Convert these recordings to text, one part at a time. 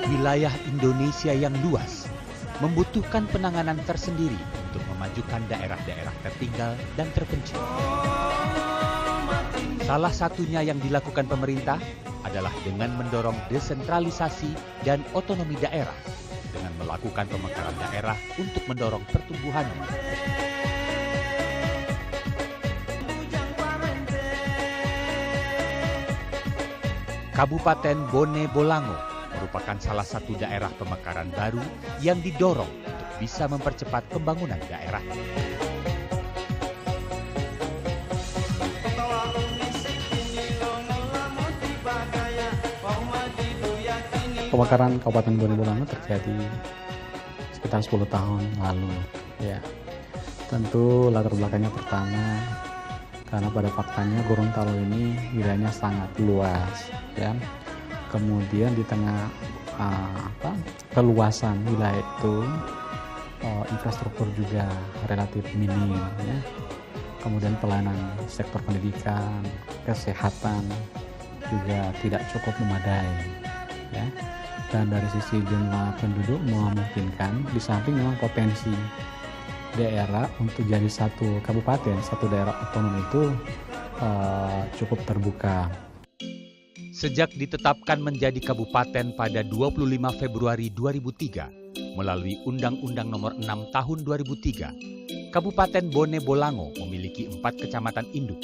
Wilayah Indonesia yang luas membutuhkan penanganan tersendiri untuk memajukan daerah-daerah tertinggal dan terpencil. Salah satunya yang dilakukan pemerintah adalah dengan mendorong desentralisasi dan otonomi daerah dengan melakukan pemekaran daerah untuk mendorong pertumbuhannya. Kabupaten Bone Bolango merupakan salah satu daerah pemekaran baru yang didorong untuk bisa mempercepat pembangunan daerah. Kebakaran Kabupaten Bone Bolango terjadi sekitar 10 tahun lalu. Ya, tentu latar belakangnya pertama karena pada faktanya Gorontalo ini wilayahnya sangat luas, ya. Kemudian di tengah keluasan wilayah itu infrastruktur juga relatif minim, ya. Kemudian pelayanan sektor pendidikan, kesehatan juga tidak cukup memadai, ya. Dan dari sisi jumlah penduduk memungkinkan, di samping memang potensi daerah untuk jadi satu kabupaten, satu daerah otonom itu cukup terbuka. Sejak ditetapkan menjadi kabupaten pada 25 Februari 2003 melalui Undang-Undang Nomor 6 Tahun 2003, Kabupaten Bone Bolango memiliki 4 kecamatan induk,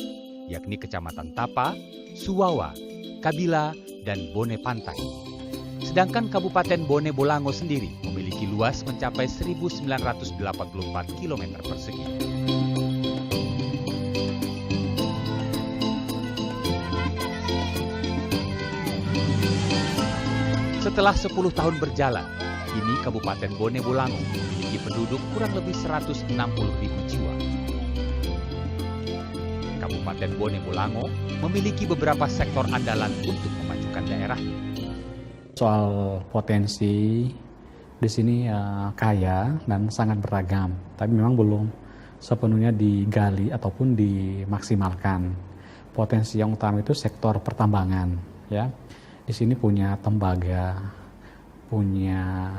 yakni Kecamatan Tapa, Suwawa, Kabila, dan Bone Pantai. Sedangkan Kabupaten Bone Bolango sendiri memiliki luas mencapai 1.984 km persegi. Setelah 10 tahun berjalan, kini Kabupaten Bone Bolango memiliki penduduk kurang lebih 160.000 jiwa. Kabupaten Bone Bolango memiliki beberapa sektor andalan untuk memajukan daerah. Soal potensi di sini kaya dan sangat beragam, tapi memang belum sepenuhnya digali ataupun dimaksimalkan. Potensi yang utama itu sektor pertambangan, ya. Di sini punya tembaga, punya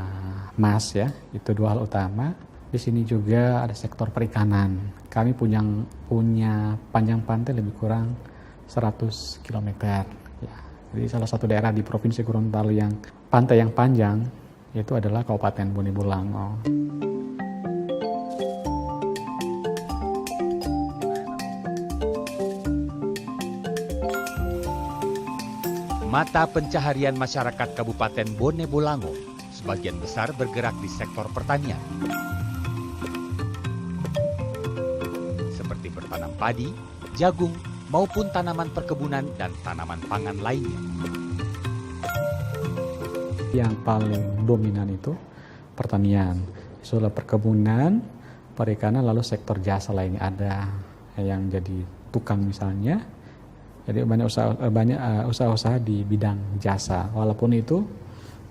emas, ya, itu 2 hal utama. Di sini juga ada sektor perikanan. Kami punya panjang pantai lebih kurang 100 km. Ya. Jadi salah satu daerah di Provinsi Gorontalo yang pantai yang panjang itu adalah Kabupaten Bone Bolango. Mata pencaharian masyarakat Kabupaten Bone Bolango sebagian besar bergerak di sektor pertanian. Seperti bertanam padi, jagung, maupun tanaman perkebunan dan tanaman pangan lainnya. Yang paling dominan itu pertanian, soal perkebunan, perikanan, lalu sektor jasa lainnya ada yang jadi tukang misalnya. Jadi banyak usaha-usaha di bidang jasa, walaupun itu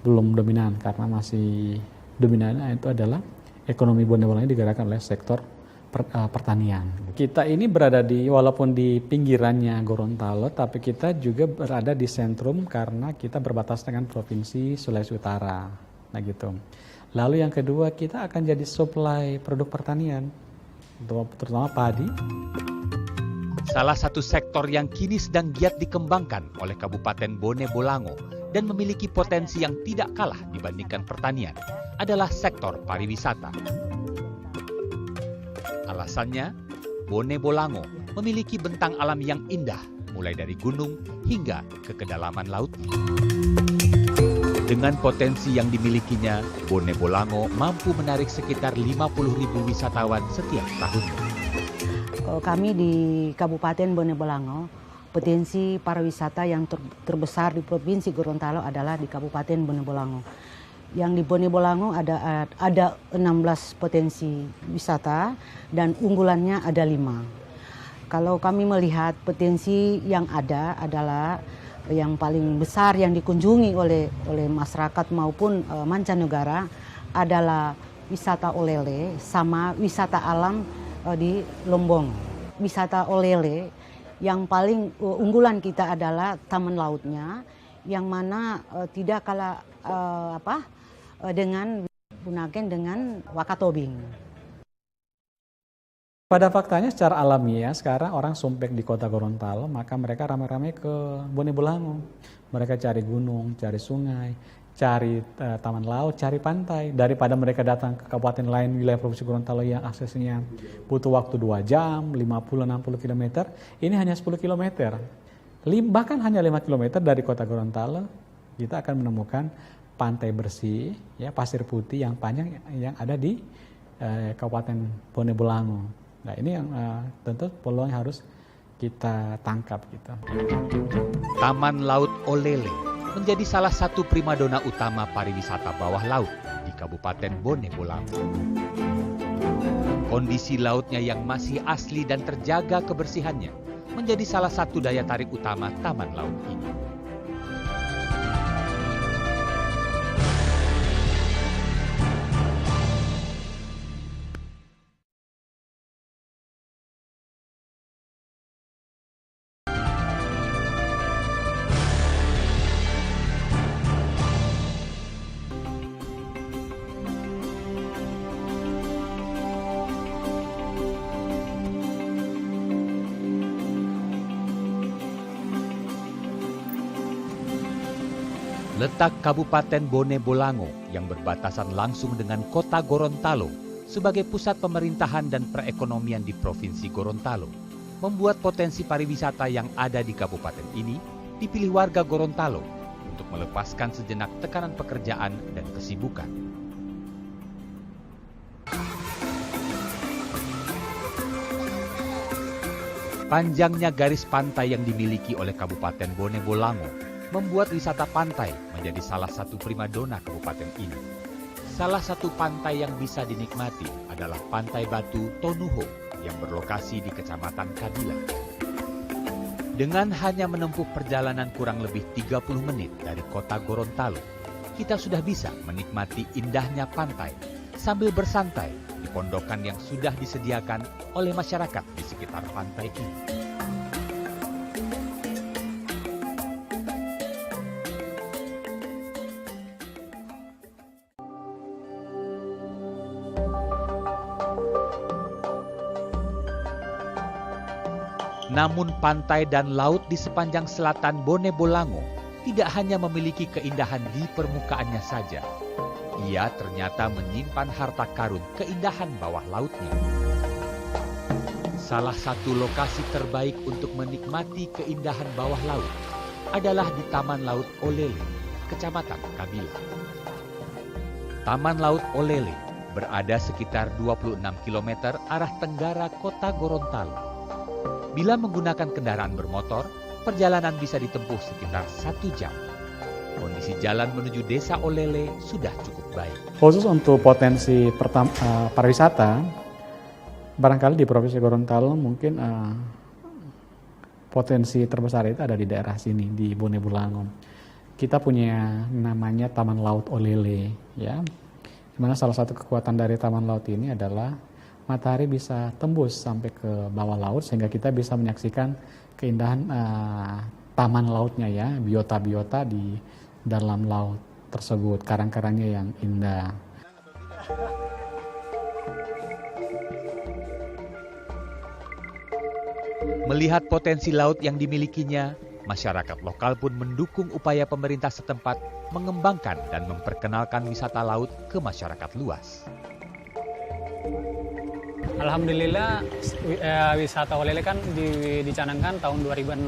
belum dominan karena masih dominannya itu adalah ekonomi Bone Bolango digerakkan oleh sektor pertanian. Kita ini berada walaupun di pinggirannya Gorontalo, tapi kita juga berada di sentrum karena kita berbatas dengan Provinsi Sulawesi Utara. Nah gitu. Lalu yang kedua, kita akan jadi supply produk pertanian, terutama padi. Salah satu sektor yang kini sedang giat dikembangkan oleh Kabupaten Bone Bolango dan memiliki potensi yang tidak kalah dibandingkan pertanian adalah sektor pariwisata. Alasannya, Bone Bolango memiliki bentang alam yang indah, mulai dari gunung hingga ke kedalaman lautnya. Dengan potensi yang dimilikinya, Bone Bolango mampu menarik sekitar 50.000 wisatawan setiap tahunnya. Kami di Kabupaten Bone Bolango, potensi pariwisata yang terbesar di Provinsi Gorontalo adalah di Kabupaten Bone Bolango. Yang di Bone Bolango ada 16 potensi wisata dan unggulannya ada 5. Kalau kami melihat potensi yang ada adalah yang paling besar yang dikunjungi oleh masyarakat maupun mancanegara adalah wisata olele sama wisata alam di Lombong. Wisata olele yang paling unggulan kita adalah taman lautnya yang mana tidak kalah dengan gunakan dengan wakatobing. Pada faktanya secara alamiah sekarang orang sumpek di kota Gorontalo, maka mereka ramai-ramai ke Bone Bolango. Mereka cari gunung, cari sungai, cari taman laut, cari pantai. Daripada mereka datang ke kabupaten lain wilayah Provinsi Gorontalo yang aksesnya butuh waktu 2 jam, 50-60 km, ini hanya 10 km. Bahkan hanya 5 km dari kota Gorontalo, kita akan menemukan pantai bersih, ya, pasir putih yang panjang yang ada di Kabupaten Bone Bolango. Nah ini yang tentu peluang yang harus kita tangkap gitu. Taman Laut Olele menjadi salah satu primadona utama pariwisata bawah laut di Kabupaten Bone Bolango. Kondisi lautnya yang masih asli dan terjaga kebersihannya menjadi salah satu daya tarik utama taman laut ini. Letak Kabupaten Bone Bolango yang berbatasan langsung dengan kota Gorontalo sebagai pusat pemerintahan dan perekonomian di Provinsi Gorontalo membuat potensi pariwisata yang ada di kabupaten ini dipilih warga Gorontalo untuk melepaskan sejenak tekanan pekerjaan dan kesibukan. Panjangnya garis pantai yang dimiliki oleh Kabupaten Bone Bolango membuat wisata pantai menjadi salah satu primadona kabupaten ini. Salah satu pantai yang bisa dinikmati adalah Pantai Batu Tonuho yang berlokasi di Kecamatan Kabila. Dengan hanya menempuh perjalanan kurang lebih 30 menit dari kota Gorontalo, kita sudah bisa menikmati indahnya pantai sambil bersantai di pondokan yang sudah disediakan oleh masyarakat di sekitar pantai ini. Namun pantai dan laut di sepanjang selatan Bone Bolango tidak hanya memiliki keindahan di permukaannya saja. Ia ternyata menyimpan harta karun keindahan bawah lautnya. Salah satu lokasi terbaik untuk menikmati keindahan bawah laut adalah di Taman Laut Olele, Kecamatan Kabila. Taman Laut Olele berada sekitar 26 km arah tenggara kota Gorontalo. Bila menggunakan kendaraan bermotor, perjalanan bisa ditempuh sekitar 1 jam. Kondisi jalan menuju desa Olele sudah cukup baik. Khusus untuk potensi pariwisata, barangkali di Provinsi Gorontalo mungkin potensi terbesar itu ada di daerah sini, di Bone Bolango. Kita punya namanya Taman Laut Olele, ya. Dimana salah satu kekuatan dari Taman Laut ini adalah matahari bisa tembus sampai ke bawah laut sehingga kita bisa menyaksikan keindahan taman lautnya, ya, biota-biota di dalam laut tersebut, karang-karangnya yang indah. Melihat potensi laut yang dimilikinya, masyarakat lokal pun mendukung upaya pemerintah setempat mengembangkan dan memperkenalkan wisata laut ke masyarakat luas. Alhamdulillah wisata Olele kan dicanangkan tahun 2006.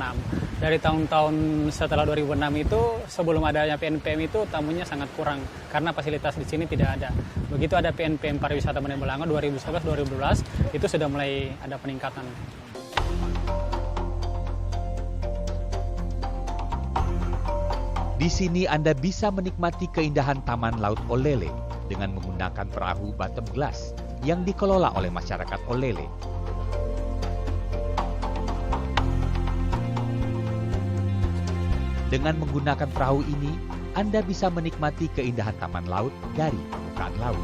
Dari tahun-tahun setelah 2006 itu sebelum adanya PNPM itu tamunya sangat kurang karena fasilitas di sini tidak ada. Begitu ada PNPM pariwisata Bone Bolango 2011-2012 itu sudah mulai ada peningkatan. Di sini Anda bisa menikmati keindahan Taman Laut Olele dengan menggunakan perahu bottom glass yang dikelola oleh masyarakat Olele. Dengan menggunakan perahu ini, Anda bisa menikmati keindahan taman laut dari permukaan laut.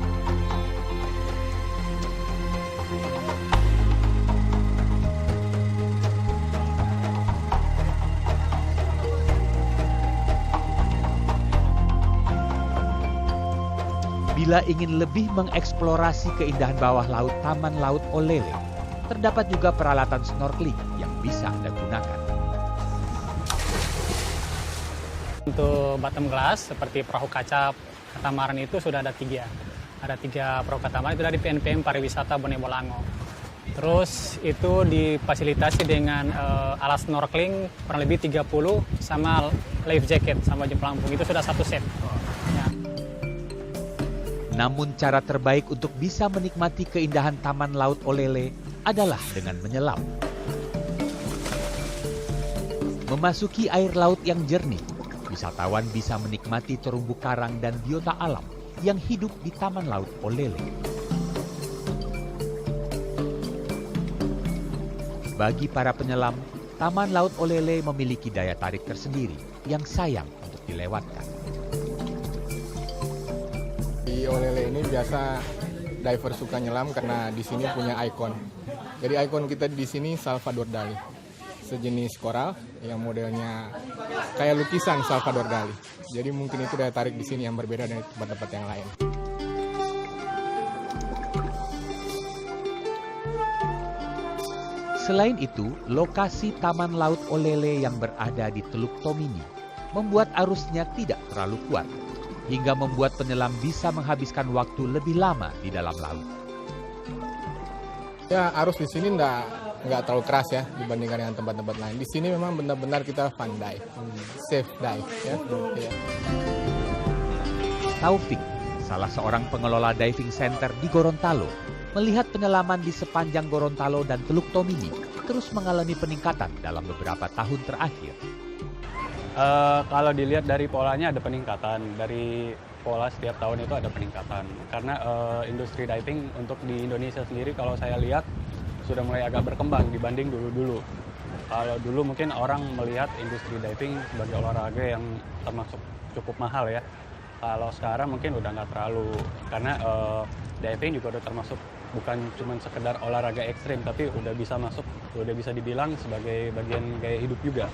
Bila ingin lebih mengeksplorasi keindahan bawah laut Taman Laut Olele, terdapat juga peralatan snorkeling yang bisa Anda gunakan. Untuk bottom glass seperti perahu kaca katamaran itu sudah ada 3. Ada 3 perahu katamaran itu dari PNPM Pariwisata Bone Bolango. Terus itu difasilitasi dengan alat snorkeling kurang lebih 30 sama life jacket sama jam pelampung. Itu sudah 1 set. Ya. Namun cara terbaik untuk bisa menikmati keindahan Taman Laut Olele adalah dengan menyelam. Memasuki air laut yang jernih, wisatawan bisa menikmati terumbu karang dan biota alam yang hidup di Taman Laut Olele. Bagi para penyelam, Taman Laut Olele memiliki daya tarik tersendiri yang sayang untuk dilewatkan. Di Olele ini biasa diver suka nyelam karena di sini punya ikon. Jadi ikon kita di sini Salvador Dali, sejenis koral yang modelnya kayak lukisan Salvador Dali. Jadi mungkin itu daya tarik di sini yang berbeda dari tempat-tempat yang lain. Selain itu, lokasi Taman Laut Olele yang berada di Teluk Tomini membuat arusnya tidak terlalu kuat, hingga membuat penyelam bisa menghabiskan waktu lebih lama di dalam laut. Ya, arus di sini nggak terlalu keras ya dibandingkan dengan tempat-tempat lain. Di sini memang benar-benar kita fun dive, safe dive ya. Taufik, salah seorang pengelola diving center di Gorontalo, melihat penyelaman di sepanjang Gorontalo dan Teluk Tomini terus mengalami peningkatan dalam beberapa tahun terakhir. Kalau dilihat dari polanya ada peningkatan, dari pola setiap tahun itu ada peningkatan. Karena industri diving untuk di Indonesia sendiri kalau saya lihat sudah mulai agak berkembang dibanding dulu-dulu. Kalau dulu mungkin orang melihat industri diving sebagai olahraga yang termasuk cukup mahal ya. Kalau sekarang mungkin udah nggak terlalu, karena diving juga udah termasuk bukan cuma sekedar olahraga ekstrim, tapi udah bisa dibilang sebagai bagian gaya hidup juga.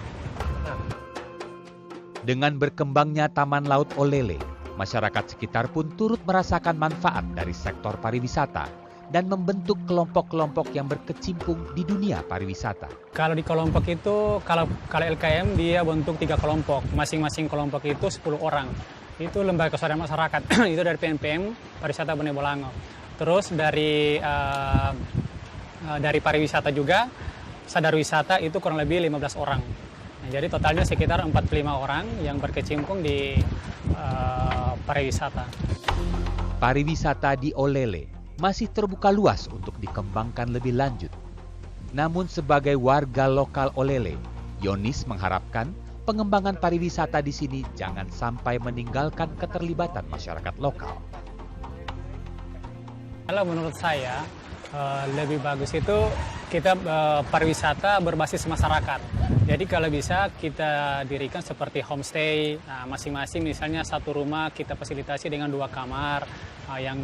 Dengan berkembangnya Taman Laut Olele, masyarakat sekitar pun turut merasakan manfaat dari sektor pariwisata dan membentuk kelompok-kelompok yang berkecimpung di dunia pariwisata. Kalau di kelompok itu, kalau LKM dia bentuk 3 kelompok, masing-masing kelompok itu 10 orang. Itu lembaga kesadaran masyarakat, itu dari PNPM Pariwisata Bone Bolango. Terus dari pariwisata juga, sadar wisata itu kurang lebih 15 orang. Nah, jadi totalnya sekitar 45 orang yang berkecimpung di pariwisata. Pariwisata di Olele masih terbuka luas untuk dikembangkan lebih lanjut. Namun sebagai warga lokal Olele, Yonis mengharapkan pengembangan pariwisata di sini jangan sampai meninggalkan keterlibatan masyarakat lokal. Kalau menurut saya lebih bagus itu kita pariwisata berbasis masyarakat. Jadi kalau bisa kita dirikan seperti homestay, masing-masing misalnya satu rumah kita fasilitasi dengan 2 kamar yang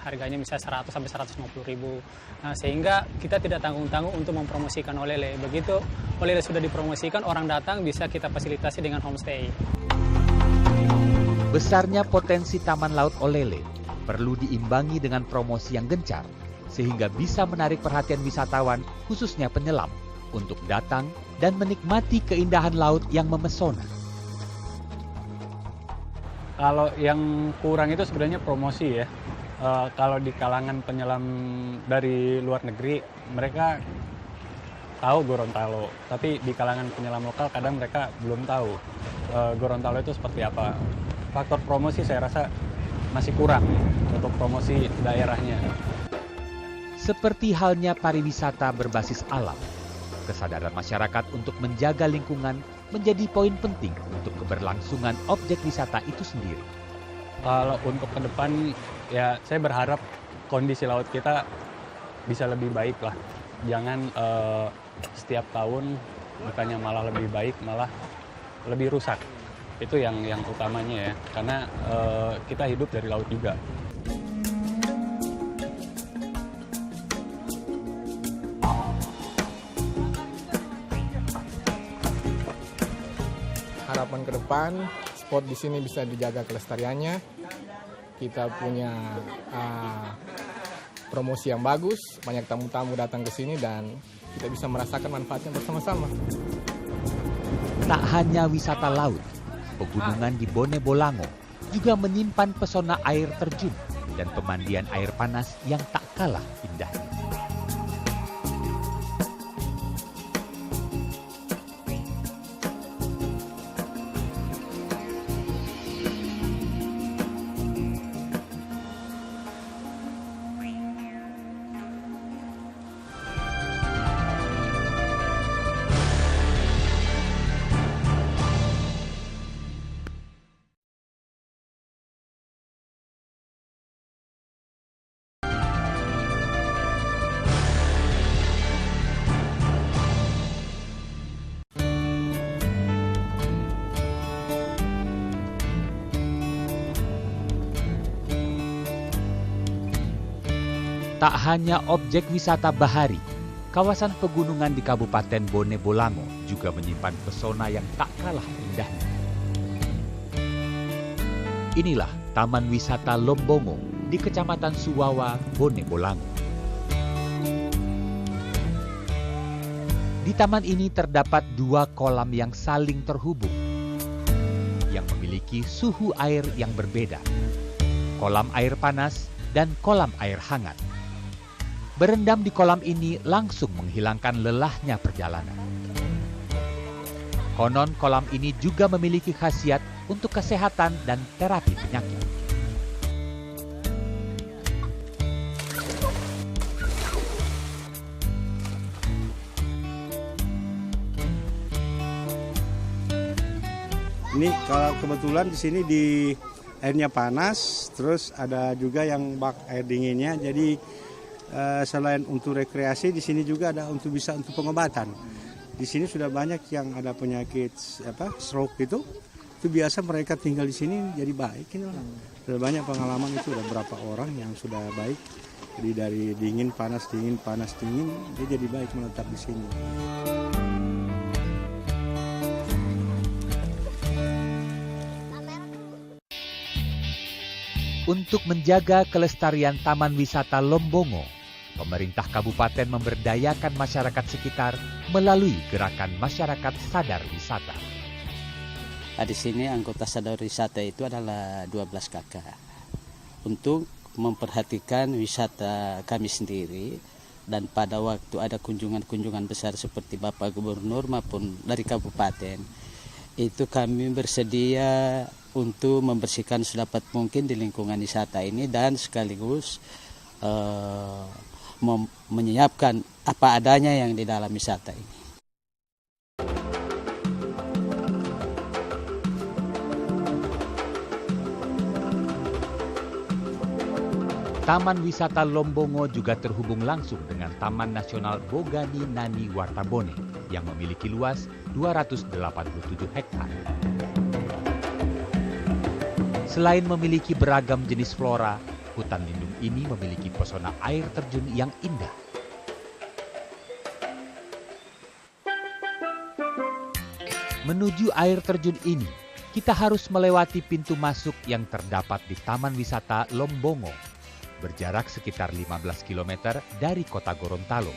harganya misalnya 100 sampai 150 ribu. Nah, sehingga kita tidak tanggung-tanggung untuk mempromosikan Olele. Begitu Olele sudah dipromosikan, orang datang bisa kita fasilitasi dengan homestay. Besarnya potensi Taman Laut Olele perlu diimbangi dengan promosi yang gencar, sehingga bisa menarik perhatian wisatawan, khususnya penyelam, untuk datang dan menikmati keindahan laut yang memesona. Kalau yang kurang itu sebenarnya promosi ya. Kalau di kalangan penyelam dari luar negeri, mereka tahu Gorontalo, tapi di kalangan penyelam lokal kadang mereka belum tahu Gorontalo itu seperti apa. Faktor promosi saya rasa masih kurang untuk promosi daerahnya. Seperti halnya pariwisata berbasis alam, kesadaran masyarakat untuk menjaga lingkungan menjadi poin penting untuk keberlangsungan objek wisata itu sendiri. Kalau untuk ke depan, ya saya berharap kondisi laut kita bisa lebih baik lah. Jangan setiap tahun bukannya malah lebih baik, malah lebih rusak. Itu yang utamanya ya, karena kita hidup dari laut juga. Harapan ke depan, spot di sini bisa dijaga kelestariannya. kita punya promosi yang bagus, banyak tamu-tamu datang ke sini dan kita bisa merasakan manfaatnya bersama-sama. Tak hanya wisata laut, pegunungan di Bone Bolango juga menyimpan pesona air terjun dan pemandian air panas yang tak kalah indahnya. Tak hanya objek wisata bahari, kawasan pegunungan di Kabupaten Bone Bolango juga menyimpan pesona yang tak kalah indahnya. Inilah Taman Wisata Lombongo di Kecamatan Suwawa, Bone Bolango. Di taman ini terdapat 2 kolam yang saling terhubung, yang memiliki suhu air yang berbeda, kolam air panas dan kolam air hangat. Berendam di kolam ini langsung menghilangkan lelahnya perjalanan. Konon kolam ini juga memiliki khasiat untuk kesehatan dan terapi penyakit. Ini kalau kebetulan di sini di airnya panas, terus ada juga yang bak air dinginnya. Jadi selain untuk rekreasi, di sini juga ada bisa untuk pengobatan. Di sini sudah banyak yang ada penyakit stroke itu biasa mereka tinggal di sini jadi baik. Sudah banyak pengalaman itu, ada berapa orang yang sudah baik. Jadi dari dingin panas dingin dia jadi baik menetap di sini. Untuk menjaga kelestarian Taman Wisata Lombongo, pemerintah kabupaten memberdayakan masyarakat sekitar melalui gerakan masyarakat sadar wisata. Di sini anggota sadar wisata itu adalah 12 kakak. Untuk memperhatikan wisata kami sendiri dan pada waktu ada kunjungan-kunjungan besar seperti Bapak Gubernur maupun dari kabupaten, itu kami bersedia untuk membersihkan sedapat mungkin di lingkungan wisata ini dan sekaligus menyiapkan apa adanya yang di dalam wisata ini. Taman Wisata Lombongo juga terhubung langsung dengan Taman Nasional Bogani Nani Wartabone yang memiliki luas 287 hektar. Selain memiliki beragam jenis flora, hutan lindung ini memiliki pesona air terjun yang indah. Menuju air terjun ini, kita harus melewati pintu masuk yang terdapat di Taman Wisata Lombongo, berjarak sekitar 15 km dari kota Gorontalo.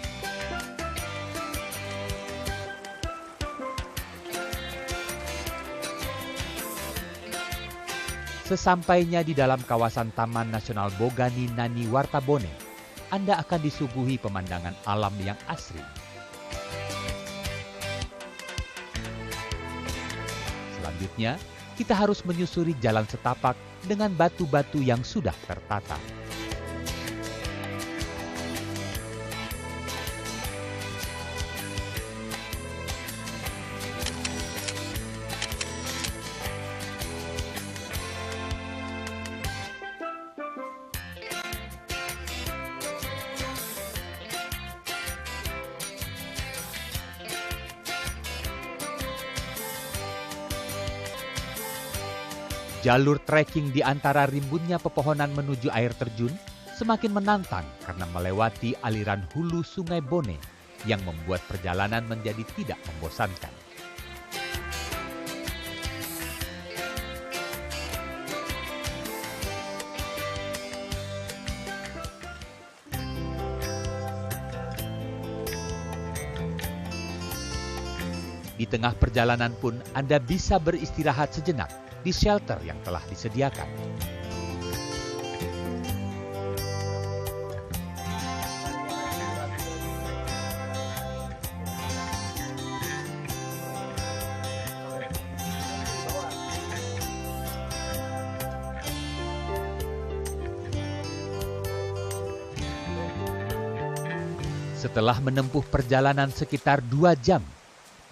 Sesampainya di dalam kawasan Taman Nasional Bogani Nani Wartabone, Anda akan disuguhi pemandangan alam yang asri. Selanjutnya, kita harus menyusuri jalan setapak dengan batu-batu yang sudah tertata. Jalur trekking di antara rimbunnya pepohonan menuju air terjun semakin menantang karena melewati aliran hulu Sungai Bone yang membuat perjalanan menjadi tidak membosankan. Di tengah perjalanan pun Anda bisa beristirahat sejenak di shelter yang telah disediakan. Setelah menempuh perjalanan sekitar 2 jam,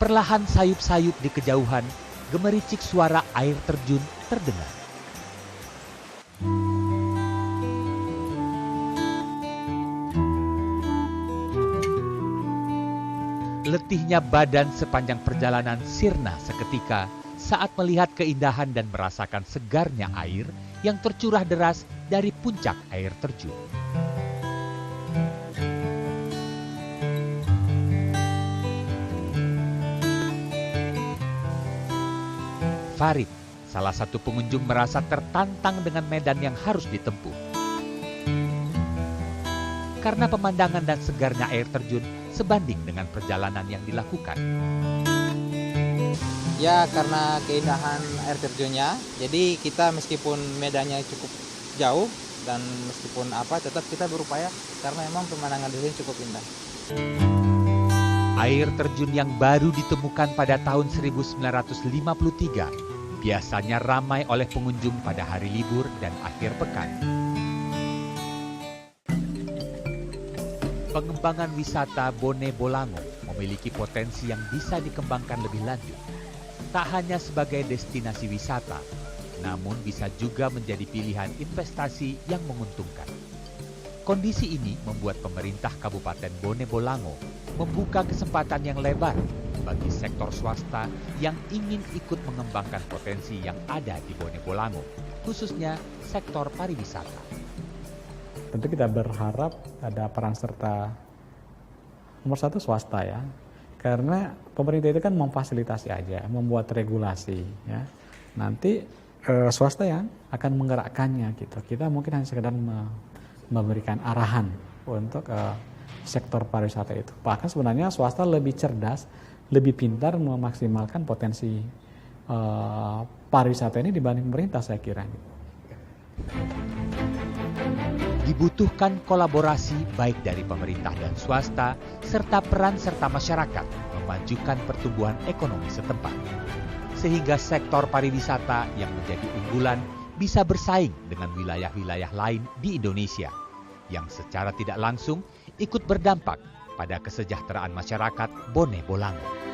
perlahan sayup-sayup di kejauhan, gemericik suara air terjun terdengar. Letihnya badan sepanjang perjalanan sirna seketika saat melihat keindahan dan merasakan segarnya air yang tercurah deras dari puncak air terjun. Farid, salah satu pengunjung, merasa tertantang dengan medan yang harus ditempuh. Karena pemandangan dan segarnya air terjun sebanding dengan perjalanan yang dilakukan. Ya, karena keindahan air terjunnya, jadi kita meskipun medannya cukup jauh dan meskipun tetap kita berupaya karena memang pemandangan di sini cukup indah. Air terjun yang baru ditemukan pada tahun 1953 biasanya ramai oleh pengunjung pada hari libur dan akhir pekan. Pengembangan wisata Bone Bolango memiliki potensi yang bisa dikembangkan lebih lanjut. Tak hanya sebagai destinasi wisata, namun bisa juga menjadi pilihan investasi yang menguntungkan. Kondisi ini membuat pemerintah Kabupaten Bone Bolango membuka kesempatan yang lebar bagi sektor swasta yang ingin ikut mengembangkan potensi yang ada di Bone Bolango, khususnya sektor pariwisata. Tentu kita berharap ada peran serta nomor 1 swasta ya, karena pemerintah itu kan memfasilitasi aja, membuat regulasi ya. Nanti swasta yang akan menggerakkannya gitu. Kita mungkin hanya sekedar memberikan arahan untuk sektor pariwisata itu. Bahkan sebenarnya swasta lebih cerdas, lebih pintar memaksimalkan potensi pariwisata ini dibanding pemerintah, saya kira. Dibutuhkan kolaborasi baik dari pemerintah dan swasta, serta peran serta masyarakat memajukan pertumbuhan ekonomi setempat. Sehingga sektor pariwisata yang menjadi unggulan bisa bersaing dengan wilayah-wilayah lain di Indonesia, yang secara tidak langsung ikut berdampak pada kesejahteraan masyarakat Bone Bolango.